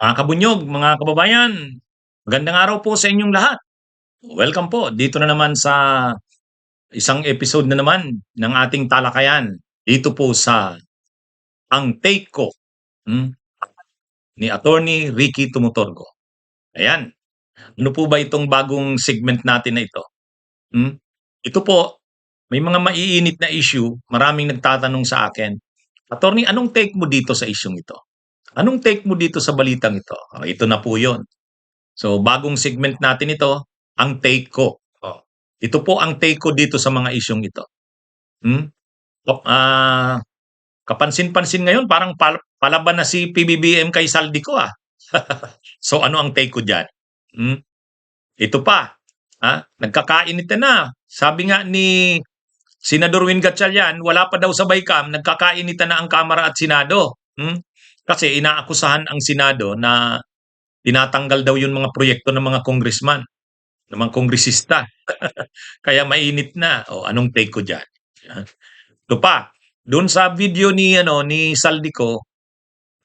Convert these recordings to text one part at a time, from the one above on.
Mga kabunyog, mga kababayan, magandang araw po sa inyong lahat. Welcome po dito na naman sa isang episode na naman ng ating talakayan dito po sa Ang Take Ko, hmm, ni Attorney Ricky Tumutorgo. Ayan, ano po ba itong bagong segment natin na ito? Hmm? Ito po, may mga maiinit na issue, maraming nagtatanong sa akin, Attorney, anong take mo dito sa isyung ito? Anong take mo dito sa balitang ito? Ito na po 'yon. So, bagong segment natin ito, ang take ko. Oh. Ito po ang take ko dito sa mga isyung ito. Hmm? Kapansin-pansin ngayon, parang palaban na si PBBM kay Saldico ah. So, ano ang take ko dyan? Hmm? Ito pa, nagkakainitan na. Sabi nga ni Senador Win Gatchalian, wala pa daw sa BICAM, nagkakainitan na ang Kamara at Senado. Kasi inaakusahan ang Senado na tinatanggal daw yung mga proyekto ng mga congressman, ng mga kongresista. Kaya mainit na. O, anong take ko diyan? Yan. Ito pa, doon sa video ni Saldico,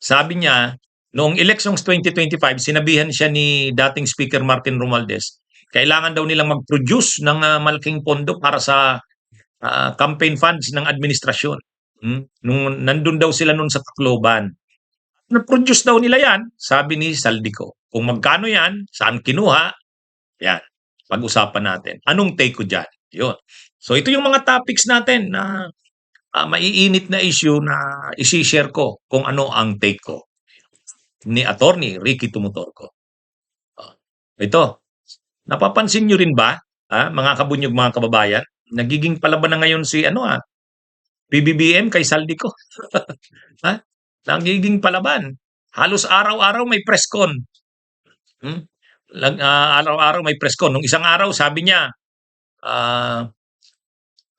sabi niya, noong elections 2025, sinabihan siya ni dating Speaker Martin Romualdez, kailangan daw nilang mag-produce ng malaking pondo para sa campaign funds ng administrasyon. Nung nandun daw sila noon sa Tacloban. Na-produce daw nila yan, sabi ni Saldico. Kung magkano yan, saan kinuha, yan, pag-usapan natin. Anong take ko dyan? Yun. So ito yung mga topics natin na maiinit na issue na isi-share ko kung ano ang take ko ni Attorney Ricky Tumutorco. Ito, napapansin nyo rin ba, mga kabunyog, mga kababayan, nagiging palaban na ngayon si PBBM kay Saldico. ha? Nagiging palaban. Halos araw-araw may press con. Araw-araw may press con. Nung isang araw, sabi niya,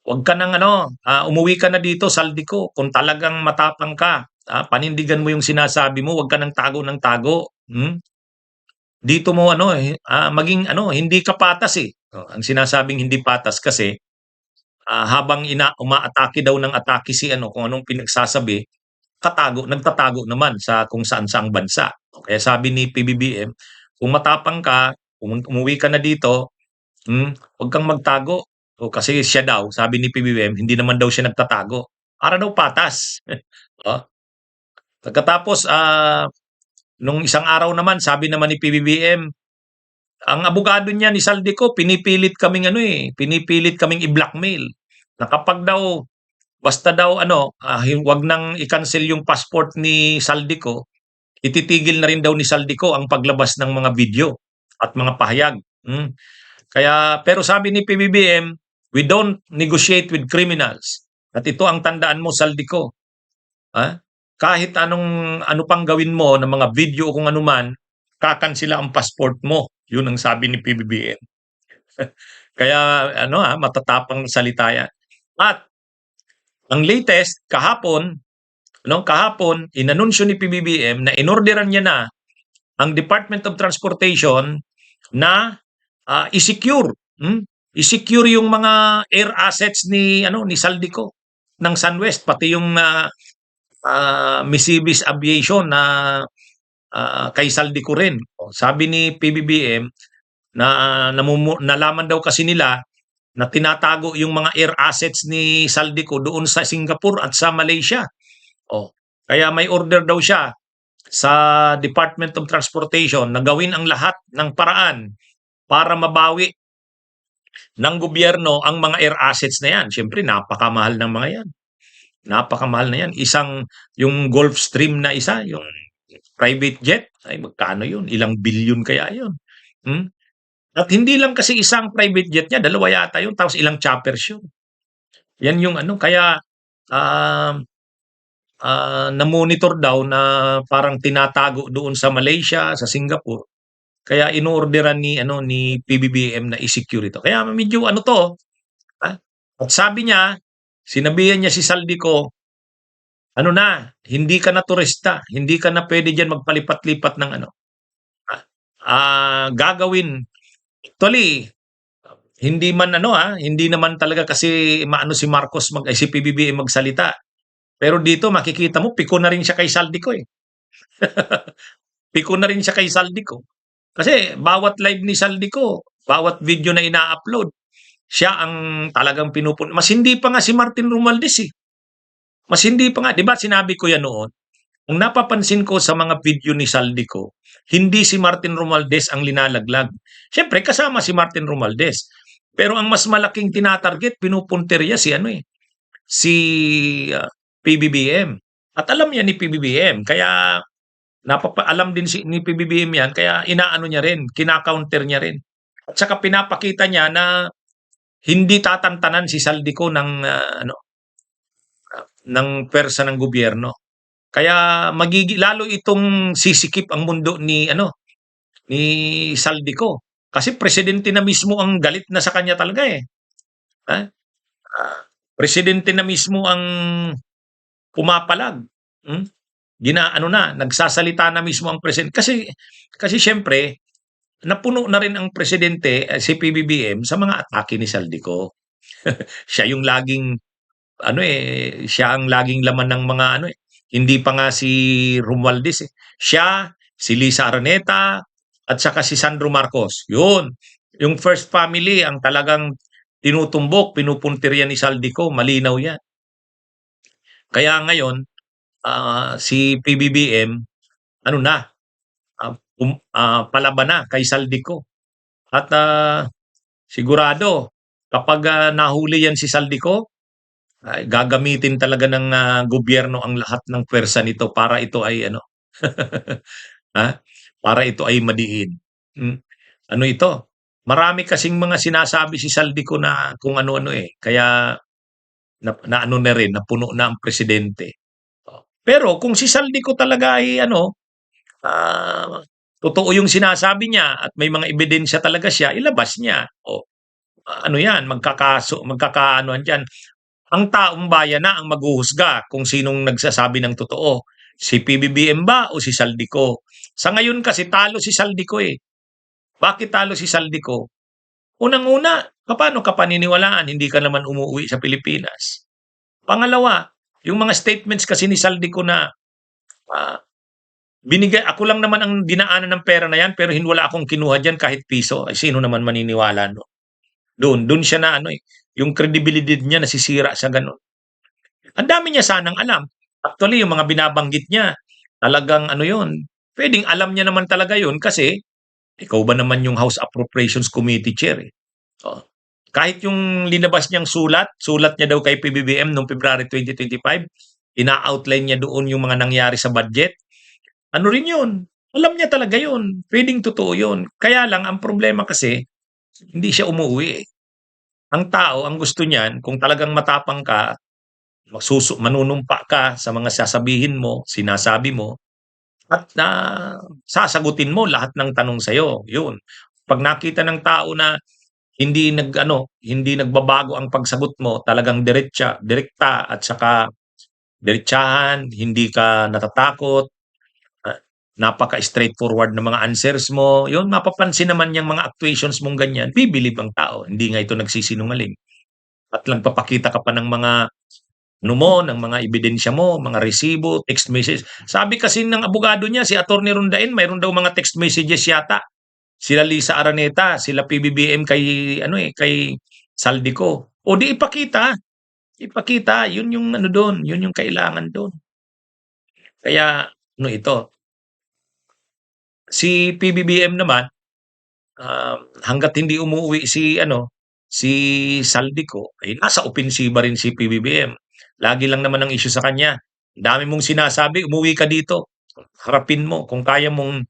wag ka nang umuwi ka na dito, Saldico. Kung talagang matapang ka, panindigan mo yung sinasabi mo, wag ka nang tago ng tago. Dito mo maging hindi ka patas eh. Ang sinasabing hindi patas kasi habang umaatake daw ng atake si kung anong pinagsasabi, nagtatago naman sa kung saan-saang bansa. Kaya sabi ni PBBM, kung matapang ka, kung umuwi ka na dito, huwag kang magtago. Kasi siya daw, sabi ni PBBM, hindi naman daw siya nagtatago. Para daw patas. Pagkatapos, nung isang araw naman, sabi naman ni PBBM, ang abogado niya ni Saldico, pinipilit kaming pinipilit kaming i-blackmail. Na kapag daw, basta daw wag nang i-cancel yung passport ni Saldico, ititigil na rin daw ni Saldico ang paglabas ng mga video at mga pahayag. Pero sabi ni PBBM, we don't negotiate with criminals. At ito ang tandaan mo, Saldico. Kahit ano pang gawin mo ng mga video o kung ano man, kakansila ang passport mo. Yun ang sabi ni PBBM. Kaya matatapang salita yan. At ang latest, kahapon, inanunsyo ni PBBM na inorderan niya na ang Department of Transportation na i-secure yung mga air assets ni Saldico ng SunWest, pati yung Misibis Aviation na kay Saldico rin. Sabi ni PBBM na nalaman daw kasi nila na tinatago yung mga air assets ni Saldico doon sa Singapore at sa Malaysia. Kaya may order daw siya sa Department of Transportation na gawin ang lahat ng paraan para mabawi ng gobyerno ang mga air assets na yan. Siyempre, napakamahal ng mga yan. Napakamahal na yan. Yung Gulfstream na isa, yung private jet, ay magkano yun? Ilang bilyon kaya yun? At hindi lang kasi isang private jet niya, dalawa yata yun, tapos ilang choppers yun. Yan yung kaya na-monitor daw na parang tinatago doon sa Malaysia, sa Singapore. Kaya inorderan ni PBBM na i-secure ito. Kaya medyo At sabi niya, sinabihan niya si Saldico, hindi ka na turista, hindi ka na pwede diyan magpalipat-lipat ng gagawin. Actually, hindi naman talaga kasi si Marcos si PBBM magsalita. Pero dito makikita mo, piko na rin siya kay Saldico eh. piko na rin siya kay Saldico. Kasi bawat live ni Saldico, bawat video na ina-upload, siya ang talagang mas hindi pa nga si Martin Romualdez eh. Mas hindi pa nga, 'di ba sinabi ko yan noon? Ang napapansin ko sa mga video ni Saldico, hindi si Martin Romualdez ang linalaglag. Siyempre kasama si Martin Romualdez. Pero ang mas malaking tinatarget, pinupunterya si ano eh, si PBBM. At alam niya ni PBBM, kaya alam din ni PBBM yan, kaya inaano niya rin, kina-counter niya rin. At saka pinapakita niya na hindi tatantanan si Saldico ng pwersa ng gobyerno. Kaya lalo itong sisikip ang mundo ni Saldico. Kasi presidente na mismo ang galit na sa kanya talaga eh. Ha? Presidente na mismo ang pumapalag. Hmm? Nagsasalita na mismo ang presidente. Kasi syempre, napuno na rin ang presidente, si PBBM, sa mga atake ni Saldico. Siya yung laging, siya ang laging laman ng mga hindi pa nga si Romualdez eh. Siya, si Lisa Araneta, at saka si Sandro Marcos. Yun. Yung first family ang talagang tinutumbok, pinupuntirya ni Saldico, malinaw yan. Kaya ngayon, si PBBM, palaban na kay Saldico. At sigurado, kapag nahuli yan si Saldico, gagamitin talaga ng gobyerno ang lahat ng pwersa nito para ito ay para ito ay madiin. Ano ito? Marami kasing mga sinasabi si Saldico na kung ano-ano eh. Kaya na rin, napuno na ang presidente. Pero kung si Saldico talaga ay totoo yung sinasabi niya at may mga ebidensya talaga siya, ilabas niya. Yan, magkakaanoan dyan. Ang taong bayan na ang maghuhusga kung sinong nagsasabi ng totoo. Si PBBM ba o si Saldico? Sa ngayon kasi talo si Saldico eh. Bakit talo si Saldico? Unang-una, paano ka paniniwalaan? Hindi ka naman umuwi sa Pilipinas. Pangalawa, yung mga statements kasi ni Saldico na ako lang naman ang dinaanan ng pera na yan pero wala akong kinuha dyan kahit piso. Ay, sino naman maniniwala no? Doon siya na yung credibility niya nasisira sa ganun. Ang dami niya sanang alam. Actually, yung mga binabanggit niya, talagang yun. Pwedeng alam niya naman talaga yun kasi ikaw ba naman yung House Appropriations Committee Chair eh. Kahit yung linabas niyang sulat niya daw kay PBBM noong February 2025, ina-outline niya doon yung mga nangyari sa budget. Ano rin yun? Alam niya talaga yun. Pwedeng totoo yun. Kaya lang, ang problema kasi, hindi siya umuwi eh. Ang tao, ang gusto niyan, kung talagang matapang ka, manunumpa ka sa mga sasabihin mo, sinasabi mo, at sasagutin mo lahat ng tanong sa'yo. Yun. Pag nakita ng tao na hindi nagbabago ang pagsagot mo, talagang direkta at saka diretsahan, hindi ka natatakot, napaka-straightforward na mga answers mo, yun, mapapansin naman yung mga actuations mong ganyan, bibilib ang tao. Hindi nga ito nagsisinungaling. At nagpapakita ka pa ng mga ng mga ebidensya mo, mga resibo, text message. Sabi kasi ng abogado niya, si Attorney Rondain, mayroon daw mga text messages yata. Sila Lisa Araneta, sila PBBM kay Saldico. O di ipakita. Ipakita, yun yung doon, yun yung kailangan doon. Kaya ito, si PBBM naman, hangga't hindi umuwi si Saldico, ay nasa opensiba rin si PBBM. Lagi lang naman ang issue sa kanya. Dami mong sinasabi, umuwi ka dito. Harapin mo kung kaya mong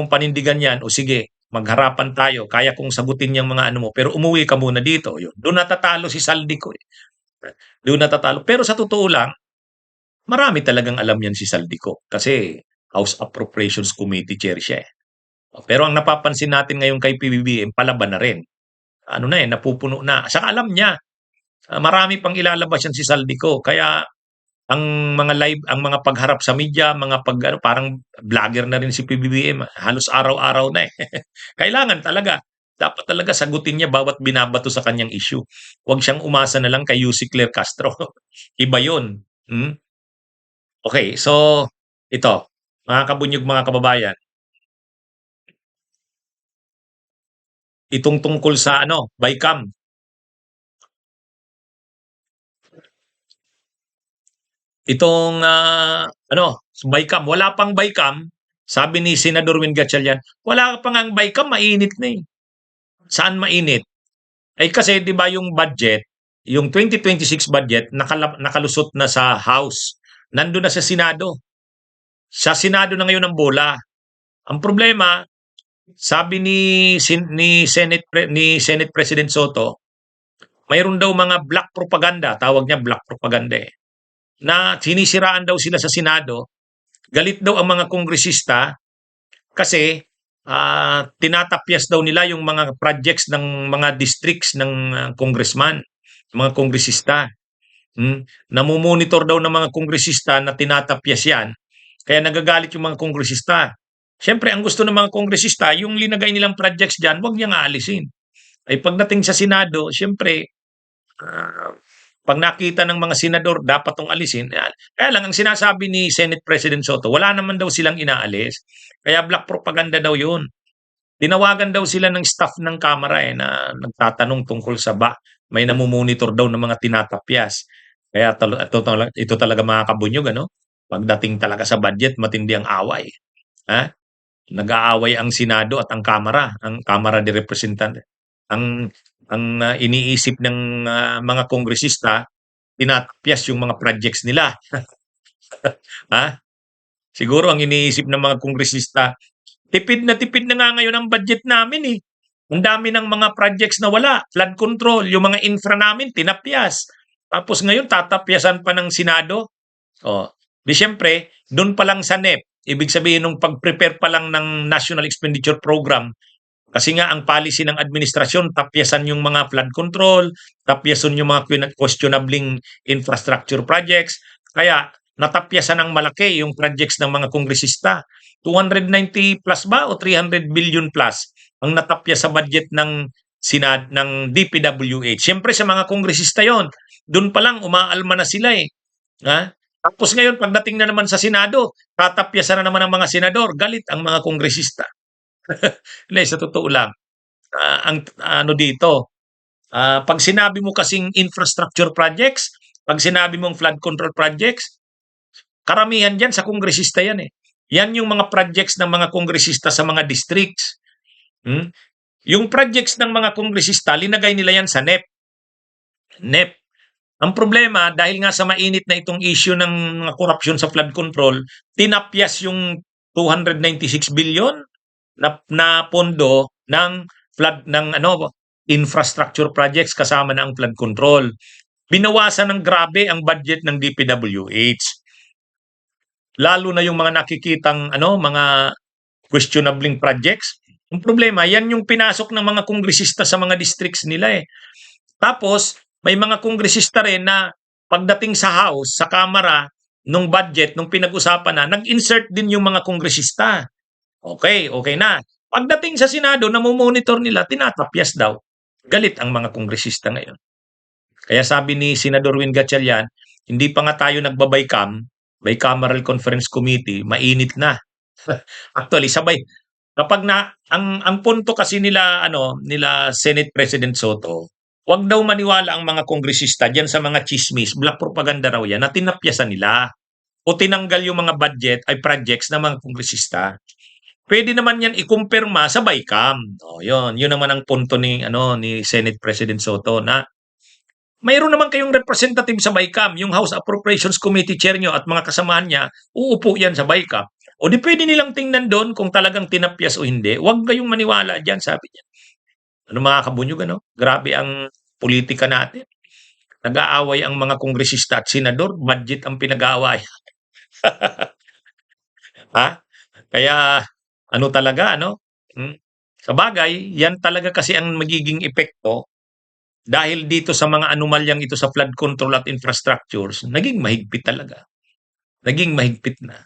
panindigan 'yan, o sige, magharapan tayo. Kaya kong sagutin 'yang mga mo, pero umuwi ka muna dito. Yun. Doon natatalo si Saldico eh. Doon natatalo. Pero sa totoo lang, marami talagang alam 'yan si Saldico kasi House Appropriations Committee Chair siya eh. Pero ang napapansin natin ngayon kay PBBM, palaban na rin. Napupuno na. Saka alam niya, marami pang ilalabas yan si Saldico. Kaya ang mga pagharap sa media, parang vlogger na rin si PBBM. Halos araw-araw na eh. Kailangan talaga. Dapat talaga sagutin niya bawat binabato sa kanyang issue. Huwag siyang umasa na lang kay Yussi Claire Castro. Iba yun. Okay, so ito. mga kabunyog, mga kababayan, itong tungkol sa ano, BICAM. Itong ano, BICAM, wala pang BICAM, sabi ni Senador Win Gatchalian, wala pa ngang BICAM, mainit na eh. Saan mainit? Eh kasi 'di ba yung budget, yung 2026 budget nakalusot na sa House. Nandun na sa Senado. Sa Senado na ngayon ang bola. Ang problema, sabi ni Senate President Soto, mayroon daw mga black propaganda, tawag niya black propaganda eh, na sinisiraan daw sila sa Senado. Galit daw ang mga kongresista kasi tinatapyas daw nila yung mga projects ng mga districts ng congressman, mga kongresista. Namumonitor daw ng mga kongresista na tinatapyas yan. Kaya nagagalit yung mga kongresista. Siyempre, ang gusto ng mga kongresista, yung linagay nilang projects dyan, huwag niyang aalisin. Ay pagdating sa Senado, siyempre, ah, pag nakita ng mga senador, dapat tong alisin. Kaya lang, ang sinasabi ni Senate President Soto, wala naman daw silang inaalis. Kaya black propaganda daw yun. Tinawagan daw sila ng staff ng Kamara na nagtatanong tungkol sa may namumonitor daw ng mga tinatapyas. Kaya ito talaga mga kabunyog, ano? Pagdating talaga sa budget, matindi ang away. Ha? Nag-aaway ang Senado at ang Kamara, ang Kamara de Representante. Ang iniisip ng mga kongresista, tinatapyas yung mga projects nila. Ha? Siguro ang iniisip ng mga kongresista, tipid na nga ngayon ang budget namin eh. Ang dami ng mga projects na wala, flood control, yung mga infra namin tinapyas. Tapos ngayon tatapyasan pa ng Senado. Oh, di siyempre, doon pa lang sa NEP, ibig sabihin nung pag-prepare pa lang ng National Expenditure Program, kasi nga ang policy ng administrasyon, tapyasan yung mga flood control, tapyasan yung mga questionabling infrastructure projects. Kaya natapyasan ng malaki yung projects ng mga kongresista. 290 plus ba o 300 billion plus ang natapyas sa budget ng ng DPWH. Siyempre sa mga kongresista yon, doon pa lang umaalma na sila eh. Ha? Tapos ngayon, pagdating na naman sa Senado, tatapyasan na naman ng mga senador, galit ang mga kongresista. Hindi, sa totoo lang, ang ano dito, pag sinabi mo kasing infrastructure projects, pag sinabi mong flood control projects, karamihan dyan sa kongresista yan eh. Yan yung mga projects ng mga kongresista sa mga districts. Yung projects ng mga kongresista, linagay nila yan sa NEP. NEP. Ang problema, dahil nga sa mainit na itong issue ng mga korupsyon sa flood control, tinapyas yung 296 billion na pondo ng flood ng infrastructure projects kasama na ang flood control. Binawasan ng grabe ang budget ng DPWH. Lalo na yung mga nakikitang mga questionabling projects. Ang problema, yan yung pinasok ng mga kongresista sa mga districts nila eh. Tapos, may mga kongresista rin na pagdating sa House, sa Kamara, nung budget, nung pinag-usapan na, nag-insert din yung mga kongresista. Okay na. Pagdating sa Senado, namumonitor nila, tinatapyas daw. Galit ang mga kongresista ngayon. Kaya sabi ni Senador Win Gatchalian, hindi pa nga tayo bicameral conference committee, mainit na. Actually, sabay. Kapag ang punto kasi nila Senate President Soto, wag daw maniwala ang mga kongresista diyan sa mga chismis, black propaganda raw yan, na tinapyasan nila o tinanggal yung mga budget ay projects ng mga kongresista. Pwede naman yan ikumpirma sa BICAM. Yun naman ang punto ni Senate President Soto na mayroon naman kayong representative sa BICAM, yung House Appropriations Committee chair nyo at mga kasamahan niya, uupo yan sa BICAM. O di pwede nilang tingnan doon kung talagang tinapyas o hindi. Huwag kayong maniwala dyan, sabi niya. Ano mga kabunyog, Grabe ang politika natin. Nag-aaway ang mga kongresista at senador, budget ang pinag-aaway. Ha? Kaya talaga, Sa bagay, yan talaga kasi ang magiging epekto dahil dito sa mga anomalyang ito sa flood control at infrastructures, naging mahigpit talaga. Naging mahigpit na.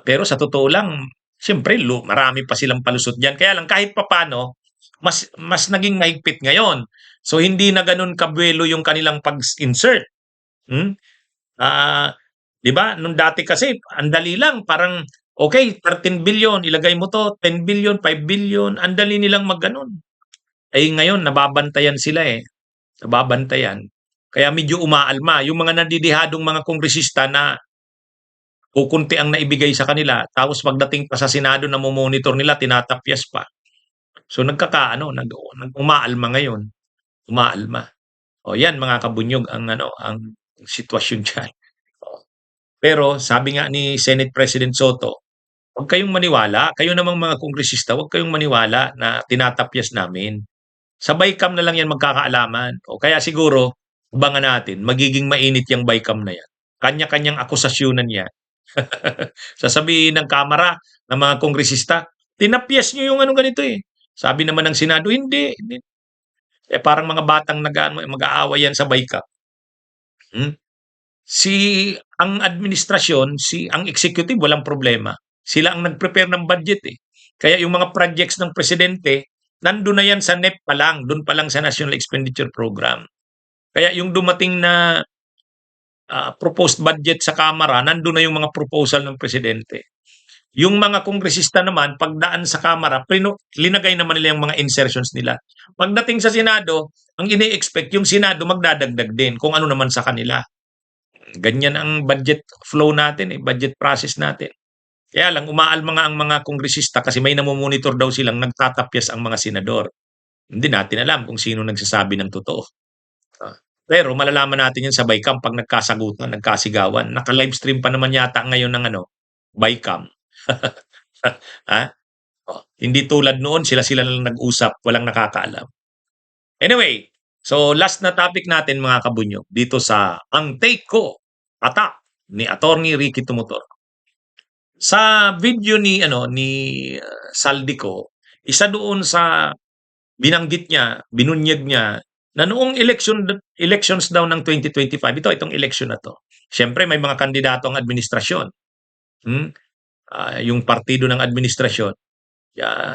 Pero sa totoo lang, siyempre, marami pa silang palusot dyan. Kaya lang, kahit papano, mas naging mahigpit ngayon. So, hindi na ganun kabuelo yung kanilang pag-insert. 'Di ba? Nung dati kasi ang dali lang, parang okay, 13 billion ilagay mo 'to, 10 billion, 5 billion, ang dali nilang mag-gano'n. Eh, ngayon nababantayan sila, eh, nababantayan. Kaya medyo umaalma yung mga nandidihadong mga kongresista na kokonti ang naibigay sa kanila, tapos pagdating pa sa Senado namo-monitor nila, tinatapyas pa. So nagkakaano, umaalma ngayon, umaalma. O yan mga kabunyog ang ano, ang sitwasyon diyan. Oo. Pero sabi nga ni Senate President Soto, "Huwag kayong maniwala, kayo namang mga kongresista, huwag kayong maniwala na tinatapyas namin. Sa BICAM na lang yan magkakaalaman." O kaya siguro, abangan natin, magiging mainit yang BICAM na yan. Kanya-kanyang akusasyunan yan. Sasabihin ng Kamara, ng mga kongresista, tinapyas nyo yung ano ganito eh. Sabi naman ng Senado, hindi. Hindi. Eh parang mga batang mag-aaway yan sa BICAM. Hmm? Ang administrasyon, ang executive walang problema. Sila ang nag-prepare ng budget eh. Kaya yung mga projects ng presidente, nandun na yan sa NEP pa lang, doon pa lang sa National Expenditure Program. Kaya yung dumating na proposed budget sa Kamara, nandun na yung mga proposal ng presidente. Yung mga kongresista naman, pagdaan sa Kamara, linagay naman nila yung mga insertions nila. Pagdating sa Senado, ang ini-expect yung Senado magdadagdag din kung ano naman sa kanila. Ganyan ang budget flow natin, budget process natin. Kaya lang, umaalma nga ang mga kongresista kasi may namomonitor daw silang nagtatapyas ang mga senador. Hindi natin alam kung sino nagsasabi ng totoo. Pero malalaman natin yan sa BICAM pag nagkasagutan, nagkasigawan. Naka-livestream pa naman yata ngayon ng BICAM. Ha? Hindi tulad noon, sila-sila lang nag-usap, walang nakakaalam. Anyway, so last na topic natin mga kabunyo, dito sa Ang Take Ko, Patak, ni Attorney Ricky Tumutor. Sa video ni Saldico, isa doon sa binanggit niya, binunyag niya, na noong elections daw ng 2025, itong election na to, siyempre may mga kandidato ang administrasyon. Yung partido ng administrasyon,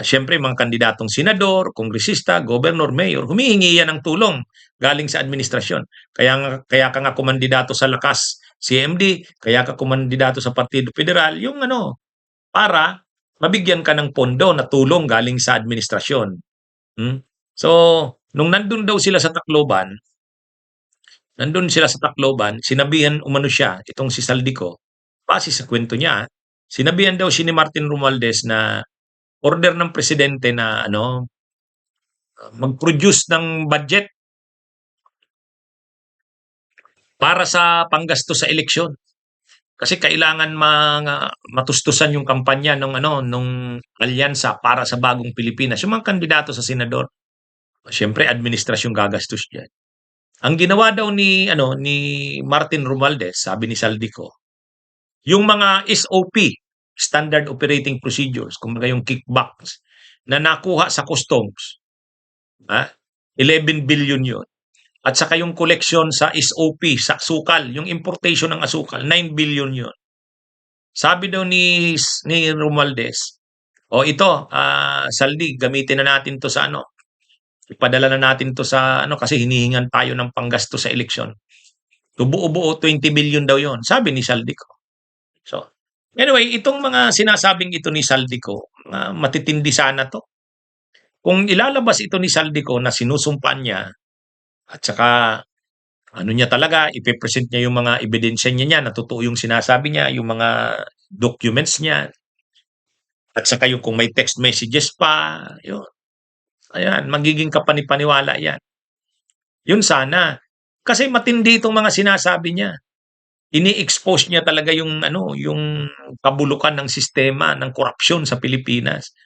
siyempre mga kandidatong senador, kongresista, gobernador, mayor, humihingi yan ng tulong galing sa administrasyon. Kaya ka nga kumandidato sa Lakas CMD, kaya ka kumandidato sa Partido Federal, yung para mabigyan ka ng pondo na tulong galing sa administrasyon. So, nung nandun daw sila sa Tacloban, sinabihan umano siya, itong si Saldico, base sa kwento niya, sinabihan daw si ni Martin Romualdez na order ng presidente na mag-produce ng budget para sa panggasto sa eleksyon. Kasi kailangan matustusan yung kampanya nung alyansa para sa bagong Pilipinas. Yung mga kandidato sa senador, siyempre administrasyon gagastos diyan. Ang ginawa daw ni Martin Romualdez, sabi ni Saldico, yung mga SOP, Standard Operating Procedures, kumbaga yung kickbacks na nakuha sa customs, 11 billion yun. At saka yung collection sa SOP, sa asukal, yung importation ng asukal, 9 billion yun. Sabi daw ni Romualdez, ito, Saldi, gamitin na natin to sa ipadala na natin to sa kasi hinihingan tayo ng panggasto sa eleksyon. Buo-buo 20 billion daw yon, sabi ni Saldico. So, anyway, itong mga sinasabing ito ni Saldico, matitindi sana to. Kung ilalabas ito ni Saldico na sinusumpan niya, at saka niya talaga, ipipresent niya yung mga ebidensya niya na totoo yung sinasabi niya, yung mga documents niya, at saka yung kung may text messages pa, yun. Ayan, magiging kapanipaniwala yan. Yun sana. Kasi matindi itong mga sinasabi niya. Ini-expose niya talaga yung kabulukan ng sistema ng korupsyon sa Pilipinas.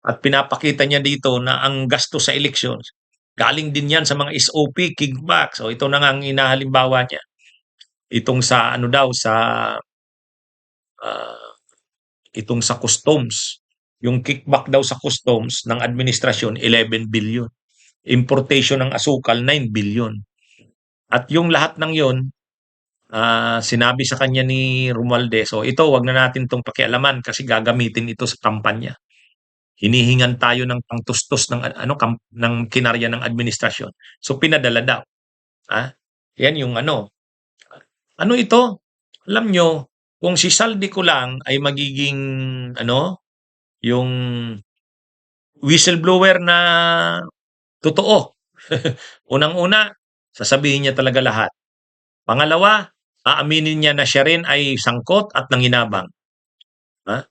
At pinapakita niya dito na ang gasto sa elections, galing din yan sa mga SOP, kickbacks. So ito na nga ang inahalimbawa niya. Itong sa itong sa customs. Yung kickback daw sa customs ng administrasyon, 11 billion. Importation ng asukal, 9 billion. At yung lahat ng yon, sinabi sa kanya ni Romualdez, ito, wag na natin itong pakialaman kasi gagamitin ito sa kampanya. Hinihingan tayo ng pangtustos ng ng kinarya ng administrasyon. So pinadala daw. Yan yung ano ito? Alam nyo, kung si Saldi ko lang ay magiging ano, yung whistleblower na totoo. Unang-una, sasabihin niya talaga lahat. Pangalawa, aaminin niya na siya rin ay sangkot at nanginabang.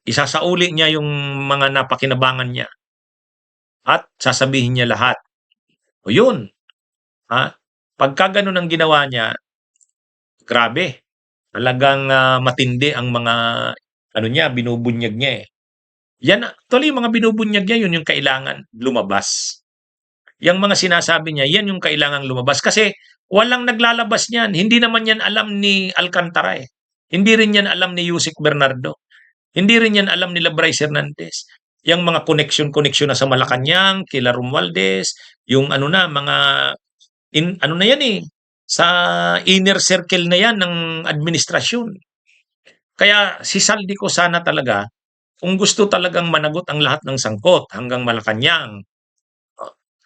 Isasauli niya yung mga napakinabangan niya at sasabihin niya lahat. O yun, ha? Pagka ganun ang ginawa niya, grabe. Talagang matindi ang mga ano niya, binubunyag niya eh. Yan, actually, yung mga binubunyag niya, yun yung kailangan lumabas. Yung mga sinasabi niya, yan yung kailangang lumabas. Kasi walang naglalabas niyan. Hindi naman yan alam ni Alcantara eh. Hindi rin yan alam ni Yusek Bernardo. Hindi rin yan alam nila Bryce Hernandez. Yung mga connection-connection na sa Malacanang, kila Romualdez, yung ano na, mga, ano na yan eh, sa inner circle na yan ng administrasyon. Kaya si Saldi ko sana talaga, kung gusto talagang managot ang lahat ng sangkot hanggang Malacanang,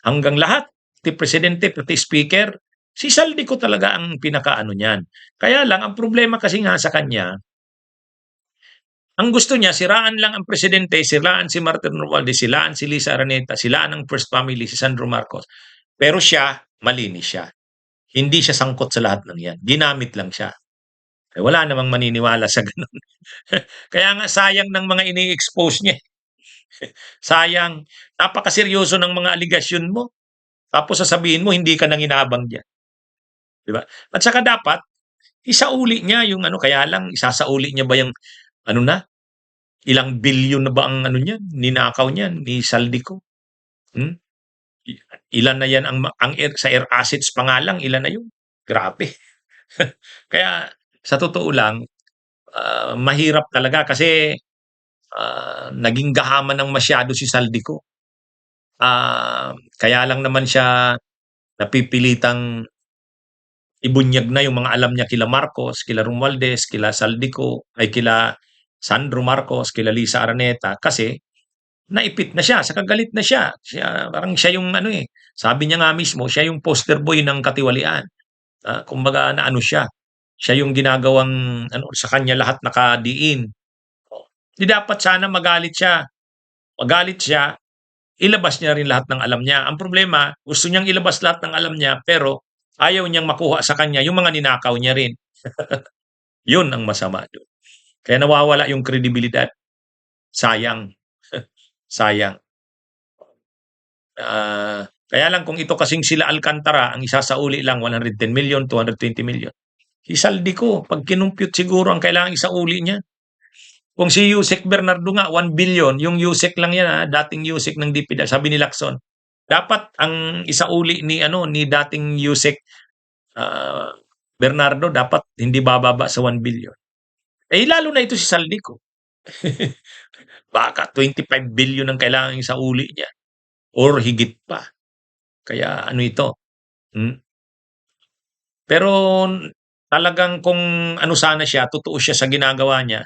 hanggang lahat, pati presidente, pati speaker, si Saldi ko talaga ang pinakaano niyan. Kaya lang, ang problema kasi nga sa kanya, ang gusto niya, siraan lang ang presidente, siraan si Martin Romualdez, siraan si Lisa Araneta, siraan ang First Family, si Sandro Marcos. Pero siya, malinis siya. Hindi siya sangkot sa lahat ng yan. Ginamit lang siya. Eh, wala namang maniniwala sa ganun. Kaya nga sayang ng mga ini-expose niya. Sayang. Napakaseryoso ng mga aligasyon mo. Tapos sasabihin mo, hindi ka nanginabang diyan. Di ba? At saka dapat, isauli niya yung ano, kaya lang, isasauli niya ba yung, ano na, ilang bilyon na ba ang ano niya, ninakaw niya, ni Saldico? Hmm? Ilan na yan ang air, sa air assets pa nga lang, ilan na yun? Grabe. Kaya, sa totoo lang, mahirap talaga kasi naging gahaman ng masyado si Saldico. Kaya lang naman siya napipilitang ibunyag na yung mga alam niya kila Marcos, kila Romualdez, kila Saldico, ay kila Sandro Marcos, kila Lisa Araneta kasi naipit na siya, saka galit na siya. Parang siya yung ano eh, sabi niya nga mismo, siya yung poster boy ng katiwalian. Kumbaga na ano siya, siya yung ginagawang ano sa kanya lahat nakadiin. Di dapat sana magalit siya. Magalit siya, ilabas niya rin lahat ng alam niya. Ang problema, gusto niyang ilabas lahat ng alam niya, pero ayaw niyang makuha sa kanya yung mga ninakaw niya rin. Yun ang masama doon. Kaya nawawala yung kredibilidad. Sayang. Sayang. Kaya lang kung ito kasing sila Alcantara, ang isasauli lang 110 million, 220 million. Si Saldi ko, pag kinumpute siguro ang kailangan isauli niya. Kung si Yusek Bernardo nga, 1 billion, yung Yusek lang yan, dating Yusek ng DPWH, sabi ni Lacson, dapat ang isauli ni ano ni dating Yusek Bernardo dapat hindi bababa sa 1 billion. Eh lalo na ito si Saldico. Baka 25 billion ang kailangan isauli niya or higit pa. Kaya ano ito? Pero talagang kung ano sana siya, totoo siya sa ginagawa niya,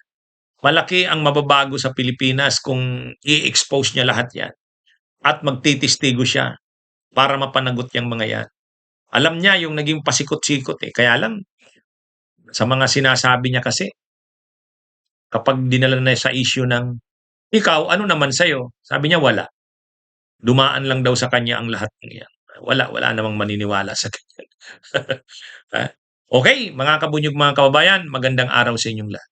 malaki ang mababago sa Pilipinas kung i-expose niya lahat yan at magtitistigo siya para mapanagot yung mga yan. Alam niya yung naging pasikot-sikot eh. Kaya lang, sa mga sinasabi niya kasi, kapag dinala na sa issue ng, ikaw, ano naman sa'yo? Sabi niya, wala. Dumaan lang daw sa kanya ang lahat ng yan. Wala namang maniniwala sa ganyan. Okay, mga kabunyog, mga kababayan, magandang araw sa inyong lahat.